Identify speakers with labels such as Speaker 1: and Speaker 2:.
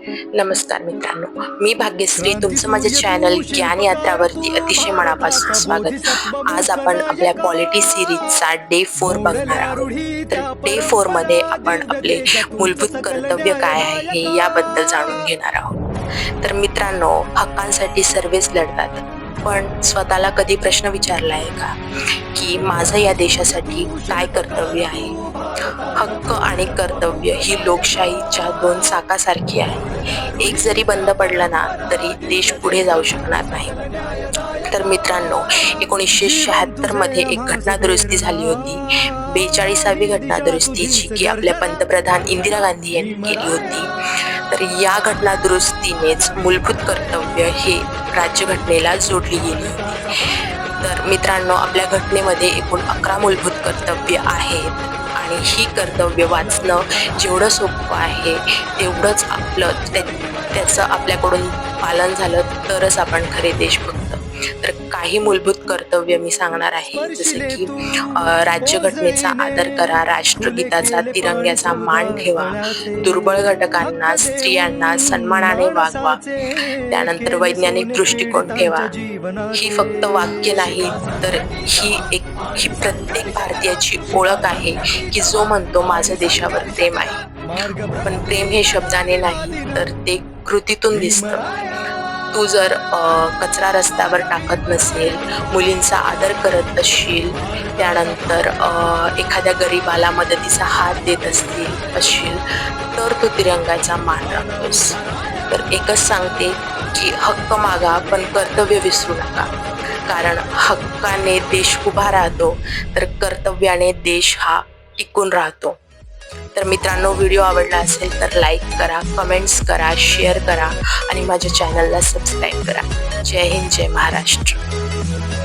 Speaker 1: नमस्कार मित्रांनो, मी भाग्यश्री. तुमचं माझ्या चॅनल ज्ञान यात्रावरती अतिशय मनापासून स्वागत. आज आपण आपल्या पॉलिटी सिरीजचा डे 4 बघणार आहोत. तर डे 4 मध्ये आपण आपले मूलभूत कर्तव्य काय आहे हे याबद्दल जाणून घेणार आहोत. तर मित्रांनो, हक्कांसाठी सर्वच लढतात, पण स्वतःला कधी प्रश्न विचारला आहे का की माझं या देशासाठी काय कर्तव्य आहे? हक्क आणि कर्तव्य ही लोकशाहीच्या दोन चाकासारखी आहे. एक जरी बंद पडला ना तरी देश पुढे जाऊ शकणार नाही. तर मित्रांनो, 1976 मध्ये एक घटना दुरुस्ती झाली होती, 42वी घटना दुरुस्ती, जी की आपल्या पंतप्रधान इंदिरा गांधी यांनी केली होती. तर या घटना दुरुस्तीनेच मूलभूत कर्तव्य हे राज्यघटनेला जोडली गेली होती. तर मित्रांनो, आपल्या घटनेमध्ये एकूण 11 मूलभूत कर्तव्य आहेत आणि ही कर्तव्य वाचणं जेवढं सोपं आहे तेवढंच त्याचं आपल्याकडून पालन झालं तरच आपण खरे देशभक्त. तर काही मूलभूत कर्तव्य मी सांगणार आहे, जसे की राज्यघटनेचा आदर करा, राष्ट्रगीताचा तिरंग्याचा मान ठेवा, दुर्बळ घटकांना, स्त्रियांना सन्मानाने वागवा, त्यानंतर वैज्ञानिक दृष्टिकोन ठेवा. ही फक्त वाक्य नाही, तर ही प्रत्येक भारतीयाची ओळख आहे की जो म्हणतो माझ्या देशावर प्रेम आहे. पण प्रेम हे शब्दाने नाही तर ते कृतीतून दिसतं. तू जर कचरा रस्त्यावर टाकत नसेल, मुलींचा आदर करत असशील, त्यानंतर एखाद्या गरीबाला मदतीचा हात देत असशील, तर तू तिरंगाचा मान राखतोस. तर एकच सांगते की हक्क मागा पण कर्तव्य विसरू नका, कारण हक्काने देश उभा राहतो तर कर्तव्याने देश हा टिकून राहतो. तर मित्रांनो, व्हिडिओ आवडला असेल तर लाईक करा, कमेंट्स करा, शेअर करा आणि माझ्या चॅनलला सबस्क्राईब करा. जय हिंद, जय महाराष्ट्र.